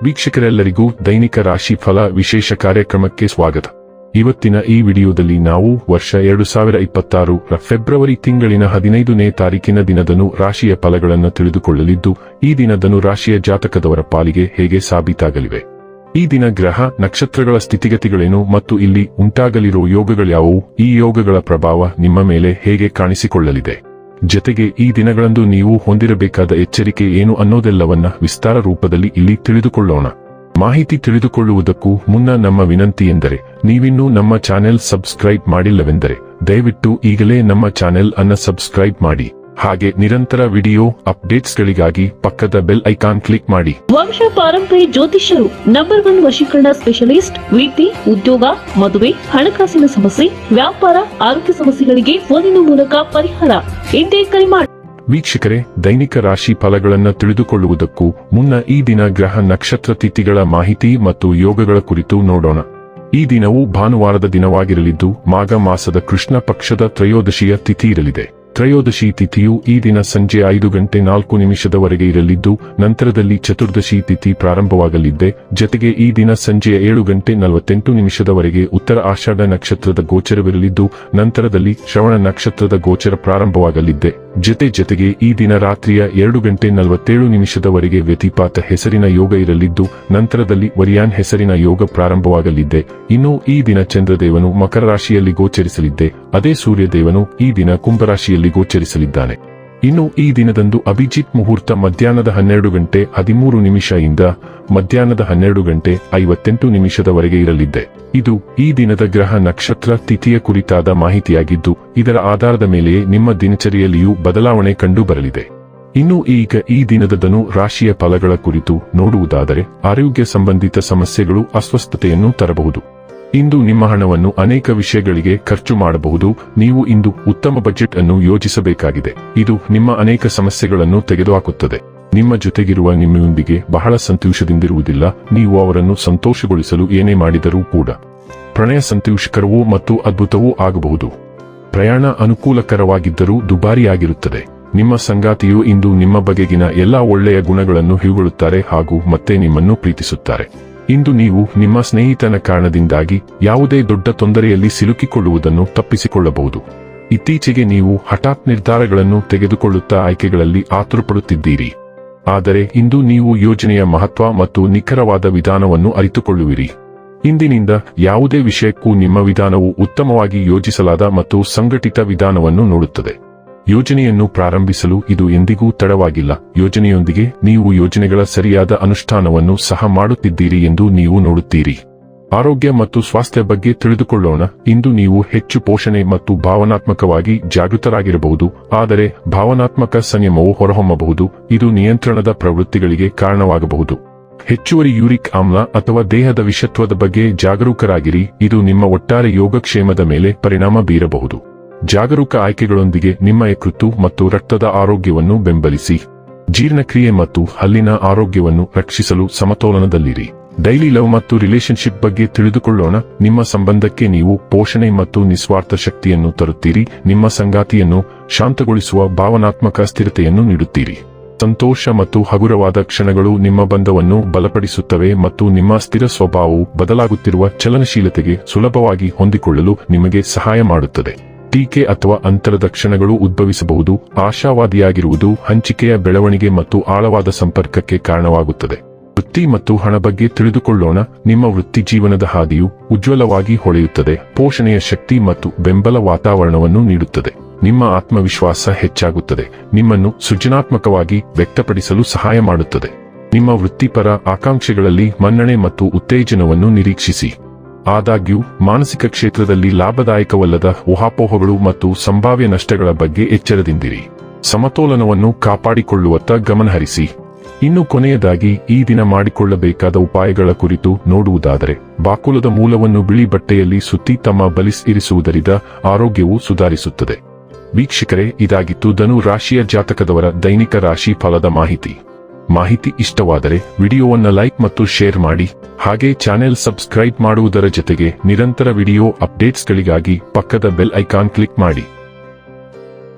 ವೀಕ್ಷಕರೆಲ್ಲರಿಗೂ ದೈನಿಕ ರಾಶಿ ಫಲ ವಿಶೇಷ ಕಾರ್ಯಕ್ರಮಕ್ಕೆ ಸ್ವಾಗತ. ಇವತ್ತಿನ ಈ ವಿಡಿಯೋದಲ್ಲಿ ನಾವು ವರ್ಷ 2026 ರ ಫೆಬ್ರವರಿ ತಿಂಗಳಿನ 15ನೇ ತಾರೀಕಿನ ದಿನದನು ರಾಶಿಯ ಫಲಗಳನ್ನು ತಿಳಿದುಕೊಳ್ಳಲಿದ್ದು, ಈ ದಿನದನು ರಾಶಿಯ ಜಾತಕದವರ ಪಾಲಿಗೆ ಹೇಗೆ ಸಾಬೀತಾಗಲಿವೆ, ಈ ದಿನ ಗ್ರಹ ನಕ್ಷತ್ರಗಳ ಸ್ಥಿತಿಗತಿಗಳೇನು ಮತ್ತು ಇಲ್ಲಿ ಉಂಟಾಗಲಿರುವ ಯೋಗಗಳ್ಯಾವುವು, ಈ ಯೋಗಗಳ ಪ್ರಭಾವ ನಿಮ್ಮ ಮೇಲೆ ಹೇಗೆ ಕಾಣಿಸಿಕೊಳ್ಳಲಿದೆ, ಜೊತೆಗೆ ಈ ದಿನಗಳಂದು ನೀವು ಹೊಂದಿರಬೇಕಾದ ಎಚ್ಚರಿಕೆ ಏನು ಅನ್ನೋದೆಲ್ಲವನ್ನ ವಿಸ್ತಾರ ರೂಪದಲ್ಲಿ ಇಲ್ಲಿ ತಿಳಿದುಕೊಳ್ಳೋಣ. ಮಾಹಿತಿ ತಿಳಿದುಕೊಳ್ಳುವುದಕ್ಕೂ ಮುನ್ನ ನಮ್ಮ ವಿನಂತಿ ಎಂದರೆ, ನೀವಿನ್ನೂ ನಮ್ಮ ಚಾನೆಲ್ ಸಬ್ಸ್ಕ್ರೈಬ್ ಮಾಡಿಲ್ಲವೆಂದರೆ ದಯವಿಟ್ಟು ಈಗಲೇ ನಮ್ಮ ಚಾನೆಲ್ ಅನ್ನು ಸಬ್ಸ್ಕ್ರೈಬ್ ಮಾಡಿ. ಹಾಗೆ ನಿರಂತರ ವಿಡಿಯೋ ಅಪ್ಡೇಟ್ಸ್ಗಳಿಗಾಗಿ ಪಕ್ಕದ ಬೆಲ್ ಐಕಾನ್ ಕ್ಲಿಕ್ ಮಾಡಿ. ವಂಶ ಪಾರಂಪರ್ಯ ಜ್ಯೋತಿಷ್ಯರು ನಂಬರ್ 1 ವಶೀಕರಣ ಸ್ಪೆಷಲಿಸ್ಟ್. ವೃತ್ತಿ, ಉದ್ಯೋಗ, ಮದುವೆ, ಹಣಕಾಸಿನ ಸಮಸ್ಯೆ, ವ್ಯಾಪಾರ, ಆರೋಗ್ಯ ಸಮಸ್ಯೆಗಳಿಗೆ ಫೋನಿನ ಮೂಲಕ ಪರಿಹಾರ. ಇಂದೇ ಕರೆ ಮಾಡಿ. ವೀಕ್ಷಕರೇ, ದೈನಿಕ ರಾಶಿ ಫಲಗಳನ್ನು ತಿಳಿದುಕೊಳ್ಳುವುದಕ್ಕೂ ಮುನ್ನ ಈ ದಿನ ಗ್ರಹ ನಕ್ಷತ್ರ ತಿಥಿಗಳ ಮಾಹಿತಿ ಮತ್ತು ಯೋಗಗಳ ಕುರಿತು ನೋಡೋಣ. ಈ ದಿನವು ಭಾನುವಾರದ ದಿನವಾಗಿರಲಿದ್ದು, ಮಾಘ ಮಾಸದ ಕೃಷ್ಣ ಪಕ್ಷದ ತ್ರಯೋದಶಿಯ ತಿಥಿ ಇರಲಿದೆ. ತ್ರಯೋದಶಿ ತಿಥಿಯು ಈ ದಿನ ಸಂಜೆ 5:04 ಇರಲಿದ್ದು, ನಂತರದಲ್ಲಿ ಚತುರ್ದಶಿ ತಿಥಿ ಪ್ರಾರಂಭವಾಗಲಿದೆ. ಜೊತೆಗೆ ಈ ದಿನ ಸಂಜೆ 7:48 ಉತ್ತರ ಆಷಾಢ ನಕ್ಷತ್ರದ ಗೋಚರವಿರಲಿದ್ದು, ನಂತರದಲ್ಲಿ ಶ್ರವಣ ನಕ್ಷತ್ರದ ಗೋಚರ ಪ್ರಾರಂಭವಾಗಲಿದೆ. ಜೊತೆಗೆ ಈ ದಿನ ರಾತ್ರಿಯ 2:47 ವ್ಯತಿಪಾತ ಹೆಸರಿನ ಯೋಗ ಇರಲಿದ್ದು, ನಂತರದಲ್ಲಿ ವರಿಯಾನ್ ಹೆಸರಿನ ಯೋಗ ಪ್ರಾರಂಭವಾಗಲಿದೆ. ಇನ್ನು ಈ ದಿನ ಚಂದ್ರದೇವನು ಮಕರ ರಾಶಿಯಲ್ಲಿ ಗೋಚರಿಸಲಿದ್ದೆ, ಅದೇ ಸೂರ್ಯದೇವನು ಈ ದಿನ ಕುಂಭರಾಶಿಯಲ್ಲಿ ಗೋಚರಿಸಲಿದ್ದಾನೆ. ಇನ್ನು ಈ ದಿನದಂದು ಅಭಿಜಿತ್ ಮುಹೂರ್ತ ಮಧ್ಯಾಹ್ನದ 12:13 ಇಂದ ಮಧ್ಯಾಹ್ನದ 12:58 ಇರಲಿದೆ. ಇದು ಈ ದಿನದ ಗ್ರಹ ನಕ್ಷತ್ರ ತಿಥಿಯ ಕುರಿತಾದ ಮಾಹಿತಿಯಾಗಿದ್ದು, ಇದರ ಆಧಾರದ ಮೇಲೆಯೇ ನಿಮ್ಮ ದಿನಚರಿಯಲ್ಲಿಯೂ ಬದಲಾವಣೆ ಕಂಡು ಬರಲಿದೆ. ಇನ್ನು ಈಗ ಈ ದಿನದ ರಾಶಿಯ ಫಲಗಳ ಕುರಿತು ನೋಡುವುದಾದರೆ, ಆರೋಗ್ಯ ಸಂಬಂಧಿತ ಸಮಸ್ಯೆಗಳು ಅಸ್ವಸ್ಥತೆಯನ್ನು ತರಬಹುದು. ಇಂದು ನಿಮ್ಮ ಹಣವನ್ನು ಅನೇಕ ವಿಷಯಗಳಿಗೆ ಖರ್ಚು ಮಾಡಬಹುದು. ನೀವು ಇಂದು ಉತ್ತಮ ಬಜೆಟ್ ಅನ್ನು ಯೋಜಿಸಬೇಕಾಗಿದೆ. ಇದು ನಿಮ್ಮ ಅನೇಕ ಸಮಸ್ಯೆಗಳನ್ನು ತೆಗೆದುಹಾಕುತ್ತದೆ. ನಿಮ್ಮ ಜೊತೆಗಿರುವ ನಿಮ್ಮೊಂದಿಗೆ ಬಹಳ ಸಂತೋಷದಿಂದಿರುವುದಿಲ್ಲ. ನೀವು ಅವರನ್ನು ಸಂತೋಷಗೊಳಿಸಲು ಏನೇ ಮಾಡಿದರೂ ಕೂಡ ಪ್ರಣಯ ಸಂತೋಷಕರವೂ ಮತ್ತು ಅದ್ಭುತವೂ ಆಗಬಹುದು. ಪ್ರಯಾಣ ಅನುಕೂಲಕರವಾಗಿದ್ದರೂ ದುಬಾರಿಯಾಗಿರುತ್ತದೆ. ನಿಮ್ಮ ಸಂಗಾತಿಯು ಇಂದು ನಿಮ್ಮ ಬಗೆಗಿನ ಎಲ್ಲಾ ಒಳ್ಳೆಯ ಗುಣಗಳನ್ನು ಹಿಡಿಕೊಳ್ಳುತ್ತಾರೆ ಹಾಗೂ ಮತ್ತೆ ನಿಮ್ಮನ್ನು ಪ್ರೀತಿಸುತ್ತಾರೆ. ಇಂದು ನೀವು ನಿಮ್ಮ ಸ್ನೇಹಿತನ ಕಾರಣದಿಂದಾಗಿ ಯಾವುದೇ ದೊಡ್ಡ ತೊಂದರೆಯಲ್ಲಿ ಸಿಲುಕಿಕೊಳ್ಳುವುದನ್ನು ತಪ್ಪಿಸಿಕೊಳ್ಳಬಹುದು. ಇತ್ತೀಚೆಗೆ ನೀವು ಹಠಾತ್ ನಿರ್ಧಾರಗಳನ್ನು ತೆಗೆದುಕೊಳ್ಳುತ್ತಾ ಆಯ್ಕೆಗಳಲ್ಲಿ ಆತುರಪಡುತ್ತಿದ್ದೀರಿ. ಆದರೆ ಇಂದು ನೀವು ಯೋಜನೆಯ ಮಹತ್ವ ಮತ್ತು ನಿಖರವಾದ ವಿಧಾನವನ್ನು ಅರಿತುಕೊಳ್ಳುವಿರಿ. ಇಂದಿನಿಂದ ಯಾವುದೇ ವಿಷಯಕ್ಕೂ ನಿಮ್ಮ ವಿಧಾನವು ಉತ್ತಮವಾಗಿ ಯೋಜಿಸಲಾದ ಮತ್ತು ಸಂಘಟಿತ ವಿಧಾನವನ್ನು ನೋಡುತ್ತದೆ. ಯೋಜನೆಯನ್ನು ಪ್ರಾರಂಭಿಸಲು ಇದು ಎಂದಿಗೂ ತಡವಾಗಿಲ್ಲ. ಯೋಜನೆಯೊಂದಿಗೆ ನೀವು ಯೋಜನೆಗಳ ಸರಿಯಾದ ಅನುಷ್ಠಾನವನ್ನು ಸಹ ಮಾಡುತ್ತಿದ್ದೀರಿ ಎಂದು ನೀವು ನೋಡುತ್ತೀರಿ. ಆರೋಗ್ಯ ಮತ್ತು ಸ್ವಾಸ್ಥ್ಯ ಬಗ್ಗೆ ತಿಳಿದುಕೊಳ್ಳೋಣ. ಇಂದು ನೀವು ಹೆಚ್ಚು ಪೋಷಣೆ ಮತ್ತು ಭಾವನಾತ್ಮಕವಾಗಿ ಜಾಗೃತರಾಗಿರಬಹುದು, ಆದರೆ ಭಾವನಾತ್ಮಕ ಸಂಯಮವು ಹೊರಹೊಮ್ಮಬಹುದು. ಇದು ನಿಯಂತ್ರಣದ ಪ್ರವೃತ್ತಿಗಳಿಗೆ ಕಾರಣವಾಗಬಹುದು. ಹೆಚ್ಚುವರಿ ಯೂರಿಕ್ ಆಮ್ಲ ಅಥವಾ ದೇಹದ ವಿಷತ್ವದ ಬಗ್ಗೆ ಜಾಗರೂಕರಾಗಿರಿ. ಇದು ನಿಮ್ಮ ಒಟ್ಟಾರೆ ಯೋಗಕ್ಷೇಮದ ಮೇಲೆ ಪರಿಣಾಮ ಬೀರಬಹುದು. ಜಾಗರೂಕ ಆಯ್ಕೆಗಳೊಂದಿಗೆ ನಿಮ್ಮ ಯಕೃತ್ತು ಮತ್ತು ರಕ್ತದ ಆರೋಗ್ಯವನ್ನು ಬೆಂಬಲಿಸಿ. ಜೀರ್ಣಕ್ರಿಯೆ ಮತ್ತು ಹಲ್ಲಿನ ಆರೋಗ್ಯವನ್ನು ರಕ್ಷಿಸಲು ಸಮತೋಲನದಲ್ಲಿರಿ. ಡೈಲಿ ಲವ್ ಮತ್ತು ರಿಲೇಶನ್ಶಿಪ್ ಬಗ್ಗೆ ತಿಳಿದುಕೊಳ್ಳೋಣ. ನಿಮ್ಮ ಸಂಬಂಧಕ್ಕೆ ನೀವು ಪೋಷಣೆ ಮತ್ತು ನಿಸ್ವಾರ್ಥ ಶಕ್ತಿಯನ್ನು ತರುತ್ತೀರಿ. ನಿಮ್ಮ ಸಂಗಾತಿಯನ್ನು ಶಾಂತಗೊಳಿಸುವ ಭಾವನಾತ್ಮಕ ಸ್ಥಿರತೆಯನ್ನು ನೀಡುತ್ತೀರಿ. ಸಂತೋಷ ಮತ್ತು ಹಗುರವಾದ ಕ್ಷಣಗಳು ನಿಮ್ಮ ಬಂಧವನ್ನು ಬಲಪಡಿಸುತ್ತವೆ ಮತ್ತು ನಿಮ್ಮ ಸ್ಥಿರ ಸ್ವಭಾವವು ಬದಲಾಗುತ್ತಿರುವ ಚಲನಶೀಲತೆಗೆ ಸುಲಭವಾಗಿ ಹೊಂದಿಕೊಳ್ಳಲು ನಿಮಗೆ ಸಹಾಯ ಮಾಡುತ್ತದೆ. ಟೀಕೆ ಅಥವಾ ಅಂತರದ ಕ್ಷಣಗಳು ಉದ್ಭವಿಸಬಹುದು. ಆಶಾವಾದಿಯಾಗಿರುವುದು ಹಂಚಿಕೆಯ ಬೆಳವಣಿಗೆ ಮತ್ತು ಆಳವಾದ ಸಂಪರ್ಕಕ್ಕೆ ಕಾರಣವಾಗುತ್ತದೆ. ವೃತ್ತಿ ಮತ್ತು ಹಣ ಬಗ್ಗೆ ತಿಳಿದುಕೊಳ್ಳೋಣ. ನಿಮ್ಮ ವೃತ್ತಿ ಜೀವನದ ಹಾದಿಯು ಉಜ್ವಲವಾಗಿ ಹೊಳೆಯುತ್ತದೆ. ಪೋಷಣೆಯ ಶಕ್ತಿ ಮತ್ತು ಬೆಂಬಲ ವಾತಾವರಣವನ್ನು ನೀಡುತ್ತದೆ. ನಿಮ್ಮ ಆತ್ಮವಿಶ್ವಾಸ ಹೆಚ್ಚಾಗುತ್ತದೆ. ನಿಮ್ಮನ್ನು ಸೃಜನಾತ್ಮಕವಾಗಿ ವ್ಯಕ್ತಪಡಿಸಲು ಸಹಾಯ ಮಾಡುತ್ತದೆ. ನಿಮ್ಮ ವೃತ್ತಿಪರ ಆಕಾಂಕ್ಷೆಗಳಲ್ಲಿ ಮನ್ನಣೆ ಮತ್ತು ಉತ್ತೇಜನವನ್ನು ನಿರೀಕ್ಷಿಸಿ. ಆದಾಗ್ಯೂ ಮಾನಸಿಕ ಕ್ಷೇತ್ರದಲ್ಲಿ ಲಾಭದಾಯಕವಲ್ಲದ ಊಹಾಪೋಹಗಳು ಮತ್ತು ಸಂಭಾವ್ಯ ನಷ್ಟಗಳ ಬಗ್ಗೆ ಎಚ್ಚರದಿಂದಿರಿ. ಸಮತೋಲನವನ್ನು ಕಾಪಾಡಿಕೊಳ್ಳುವತ್ತ ಗಮನಹರಿಸಿ. ಇನ್ನು ಕೊನೆಯದಾಗಿ ಈ ದಿನ ಮಾಡಿಕೊಳ್ಳಬೇಕಾದ ಉಪಾಯಗಳ ಕುರಿತು ನೋಡುವುದಾದರೆ, ಬಾಕುಲದ ಮೂಲವನ್ನು ಬಿಳಿ ಬಟ್ಟೆಯಲ್ಲಿ ಸುತ್ತಿ ತಮ್ಮ ಬಲಿಸ್ ಇರಿಸುವುದರಿಂದ ಆರೋಗ್ಯವು ಸುಧಾರಿಸುತ್ತದೆ. ವೀಕ್ಷಕರೇ, ಇದಾಗಿತ್ತು ಧನು ರಾಶಿಯ ಜಾತಕದವರ ದೈನಿಕ ರಾಶಿ ಫಲದ ಮಾಹಿತಿ ಇಷ್ಟವಾದರೆ ವಿಡಿಯೋವನ್ನು ಲೈಕ್ ಮತ್ತು ಶೇರ್ ಮಾಡಿ. ಹಾಗೆ ಚಾನೆಲ್ ಸಬ್ಸ್ಕ್ರೈಬ್ ಮಾಡುವುದರ ಜೊತೆಗೆ ನಿರಂತರ ವಿಡಿಯೋ ಅಪ್ಡೇಟ್ಸ್ಗಳಿಗಾಗಿ ಪಕ್ಕದ ಬೆಲ್ ಐಕಾನ್ ಕ್ಲಿಕ್ ಮಾಡಿ.